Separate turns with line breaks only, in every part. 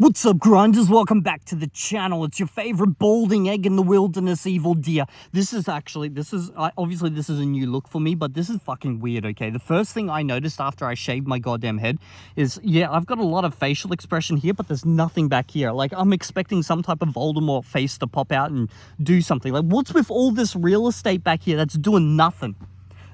What's up, grinders? Welcome back to the channel. It's your favorite balding egg in the wilderness, Evildea. This is obviously this is a new look for me, but this is fucking weird, okay? The first thing I noticed after I shaved my goddamn head is, yeah, I've got a lot of facial expression here, but there's nothing back here. Like, I'm expecting some type of Voldemort face to pop out and do something. Like, what's with all this real estate back here that's doing nothing?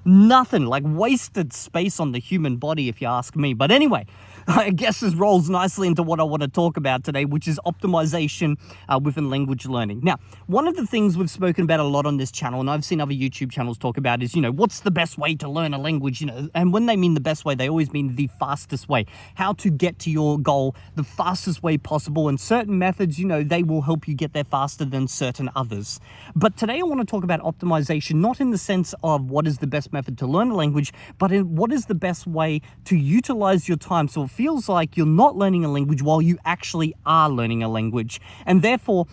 Nothing, like wasted space on the human body, if you ask me. But anyway, I guess this rolls nicely into what I want to talk about today, which is optimization within language learning. Now, one of the things we've spoken about a lot on this channel, and I've seen other YouTube channels talk about, is, what's the best way to learn a language? And when they mean the best way, they always mean the fastest way. How to get to your goal the fastest way possible. And certain methods, they will help you get there faster than certain others. But today I want to talk about optimization, not in the sense of what is the best method to learn a language, but in what is the best way to utilize your time so it feels like you're not learning a language while you actually are learning a language, and therefore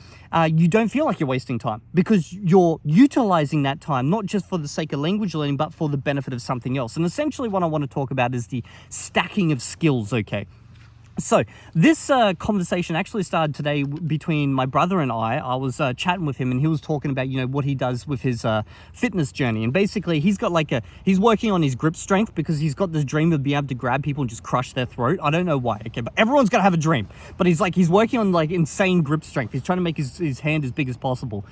you don't feel like you're wasting time because you're utilizing that time not just for the sake of language learning but for the benefit of something else. And essentially what I want to talk about is the stacking of skills, okay? So this conversation actually started today between my brother and I. I was chatting with him and he was talking about, what he does with his fitness journey. And basically he's got he's working on his grip strength because he's got this dream of being able to grab people and just crush their throat. I don't know why, okay, but everyone's got to have a dream. But he's working on insane grip strength. He's trying to make his hand as big as possible.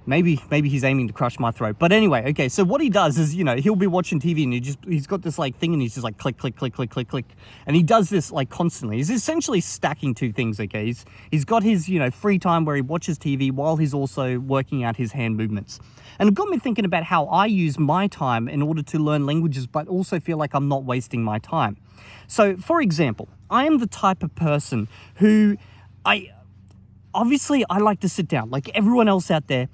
Maybe he's aiming to crush my throat. But anyway, okay, so what he does is, he'll be watching TV and he's got this thing and he's just click, click, click, click, click, click. And he does this constantly. He's essentially stacking two things, okay? He's got his, free time where he watches TV while he's also working out his hand movements. And it got me thinking about how I use my time in order to learn languages, but also feel like I'm not wasting my time. So, for example, I am the type of person who I like to sit down, like everyone else out there,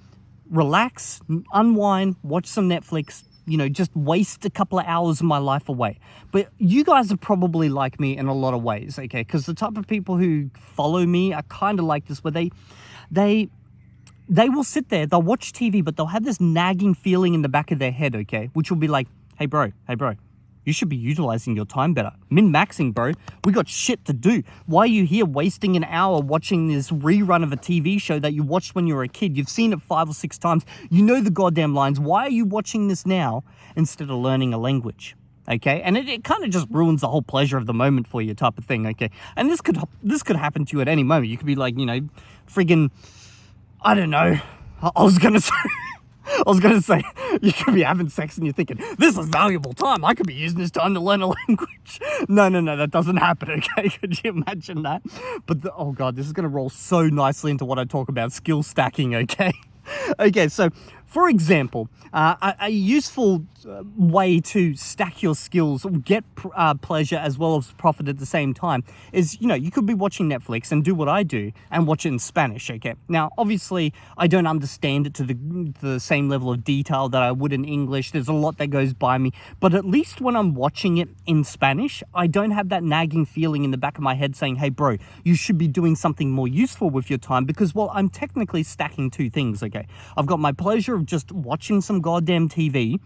relax, unwind, watch some Netflix, just waste a couple of hours of my life away. But you guys are probably like me in a lot of ways, okay? Because the type of people who follow me are kind of like this, where they will sit there, they'll watch TV, but they'll have this nagging feeling in the back of their head, okay? Which will be like, hey bro, you should be utilizing your time better. Min-maxing, bro. We got shit to do. Why are you here wasting an hour watching this rerun of a TV show that you watched when you were a kid? You've seen it 5 or 6 times. You know the goddamn lines. Why are you watching this now instead of learning a language? Okay, and it kind of just ruins the whole pleasure of the moment for you, type of thing. Okay, and this could happen to you at any moment. You could be like, friggin', I don't know. I was gonna say, you could be having sex and you're thinking, this is valuable time. I could be using this time to learn a language. No, that doesn't happen, okay? Could you imagine that? But, oh God, this is going to roll so nicely into what I talk about, skill stacking, okay? Okay, so, for example, a useful way to stack your skills, get pleasure as well as profit at the same time is, you could be watching Netflix and do what I do and watch it in Spanish, okay? Now, obviously, I don't understand it to the same level of detail that I would in English. There's a lot that goes by me. But at least when I'm watching it in Spanish, I don't have that nagging feeling in the back of my head saying, hey, bro, you should be doing something more useful with your time because, well, I'm technically stacking two things, okay? I've got my pleasure of just watching some goddamn TV,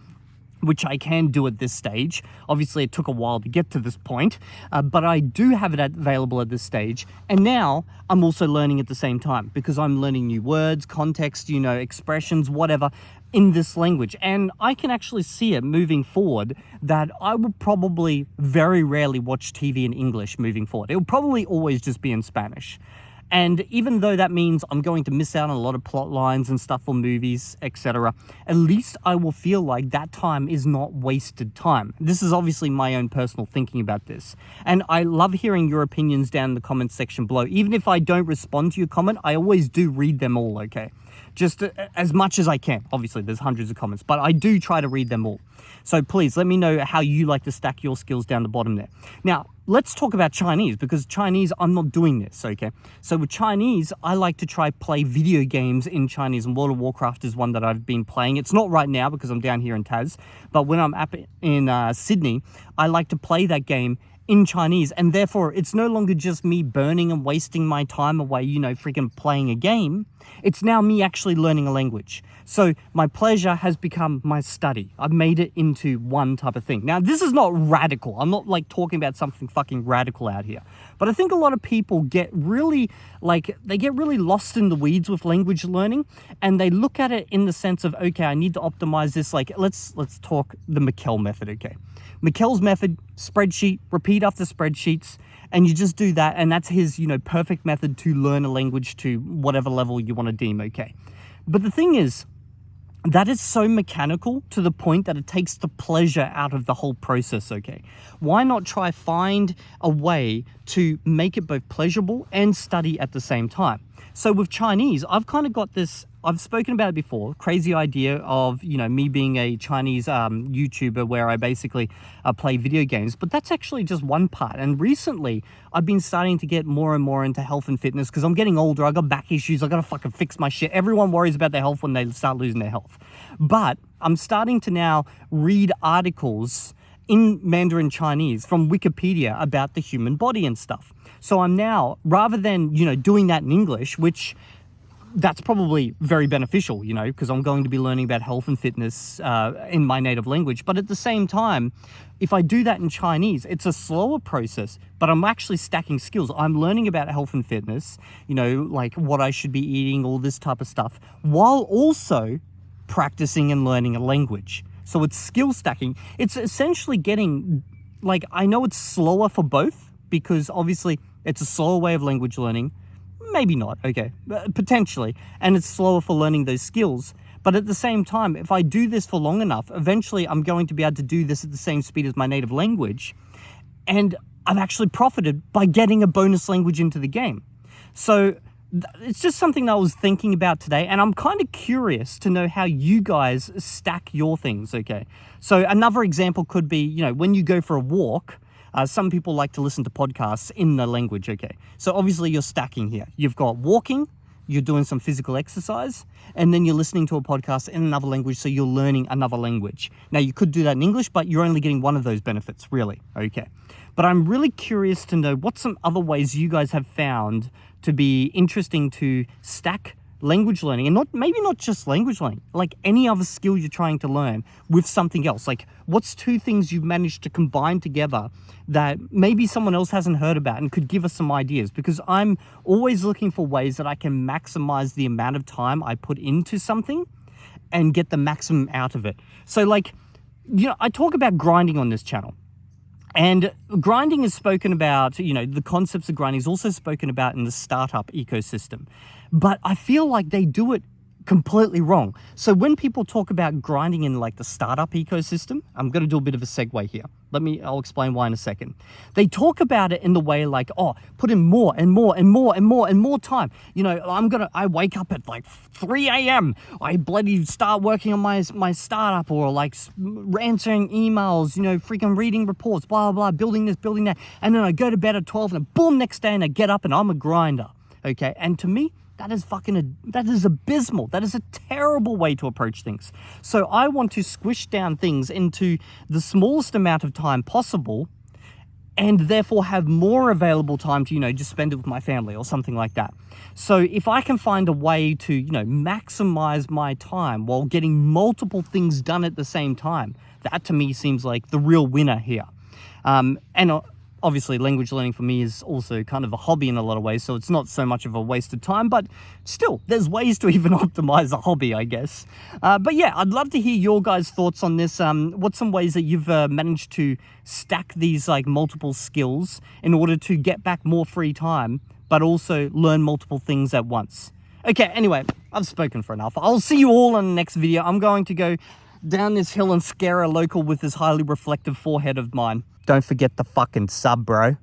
which I can do at this stage. Obviously, it took a while to get to this point, but I do have it available at this stage. And now I'm also learning at the same time because I'm learning new words, context, expressions, whatever, in this language. And I can actually see it moving forward that I will probably very rarely watch TV in English moving forward. It will probably always just be in Spanish. And even though that means I'm going to miss out on a lot of plot lines and stuff for movies, etc., at least I will feel like that time is not wasted time. This is obviously my own personal thinking about this. And I love hearing your opinions down in the comments section below. Even if I don't respond to your comment, I always do read them all, okay? Just as much as I can. Obviously, there's hundreds of comments, but I do try to read them all. So please let me know how you like to stack your skills down the bottom there. Now, let's talk about Chinese, because Chinese, I'm not doing this, okay? So with Chinese, I like to try play video games in Chinese, and World of Warcraft is one that I've been playing. It's not right now because I'm down here in Taz, but when I'm up in Sydney, I like to play that game in Chinese, and therefore it's no longer just me burning and wasting my time away, freaking playing a game. It's now me actually learning a language. So my pleasure has become my study. I've made it into one type of thing. Now, this is not radical. I'm not like talking about something fucking radical out here. But I think a lot of people get really they get really lost in the weeds with language learning, and they look at it in the sense of, okay, I need to optimize this. Like, let's talk the Mikkel method, okay? Mikkel's method, spreadsheet, repeat after spreadsheets, and you just do that, and that's his, perfect method to learn a language to whatever level you want to deem okay. But the thing is, that is so mechanical to the point that it takes the pleasure out of the whole process, okay? Why not try find a way to make it both pleasurable and study at the same time? So with Chinese, I've kind of got this, I've spoken about it before, crazy idea of, me being a Chinese YouTuber where I basically play video games, but that's actually just one part. And recently, I've been starting to get more and more into health and fitness because I'm getting older, I got back issues, I gotta fucking fix my shit. Everyone worries about their health when they start losing their health. But I'm starting to now read articles in Mandarin Chinese from Wikipedia about the human body and stuff. So I'm now, rather than, doing that in English, which that's probably very beneficial, because I'm going to be learning about health and fitness in my native language. But at the same time, if I do that in Chinese, it's a slower process, but I'm actually stacking skills. I'm learning about health and fitness, like what I should be eating, all this type of stuff, while also practicing and learning a language. So it's skill stacking. It's essentially getting, I know it's slower for both, because obviously it's a slower way of language learning. Maybe not, okay, potentially. And it's slower for learning those skills. But at the same time, if I do this for long enough, eventually I'm going to be able to do this at the same speed as my native language. And I've actually profited by getting a bonus language into the game. So it's just something that I was thinking about today, and I'm kind of curious to know how you guys stack your things, okay? So another example could be, when you go for a walk, some people like to listen to podcasts in the language, okay? So obviously you're stacking here. You've got walking, you're doing some physical exercise, and then you're listening to a podcast in another language, so you're learning another language. Now, you could do that in English, but you're only getting one of those benefits, really, okay? But I'm really curious to know what some other ways you guys have found to be interesting to stack language learning, and maybe not just language learning, like any other skill you're trying to learn with something else. Like, what's two things you've managed to combine together that maybe someone else hasn't heard about and could give us some ideas? Because I'm always looking for ways that I can maximize the amount of time I put into something and get the maximum out of it. So I talk about grinding on this channel. And grinding is spoken about, the concepts of grinding is also spoken about in the startup ecosystem. But I feel like they do it completely wrong. So when people talk about grinding in the startup ecosystem, I'm going to do a bit of a segue here. I'll explain why in a second. They talk about it in the way put in more and more and more and more and more time. I wake up at 3 a.m. I bloody start working on my startup, or answering emails, freaking reading reports, blah, blah, blah, building this, building that. And then I go to bed at 12 and boom, next day, and I get up and I'm a grinder. Okay. And to me, that is abysmal. That is a terrible way to approach things. So I want to squish down things into the smallest amount of time possible, and therefore have more available time to, just spend it with my family or something like that. So if I can find a way to, maximize my time while getting multiple things done at the same time, that to me seems like the real winner here. Obviously, language learning for me is also kind of a hobby in a lot of ways, so it's not so much of a wasted time, but still, there's ways to even optimize a hobby, I guess. But yeah, I'd love to hear your guys' thoughts on this. What's some ways that you've managed to stack these multiple skills in order to get back more free time, but also learn multiple things at once? Okay, anyway, I've spoken for enough. I'll see you all in the next video. I'm going to go down this hill and scare a local with this highly reflective forehead of mine. Don't forget the fucking sub, bro.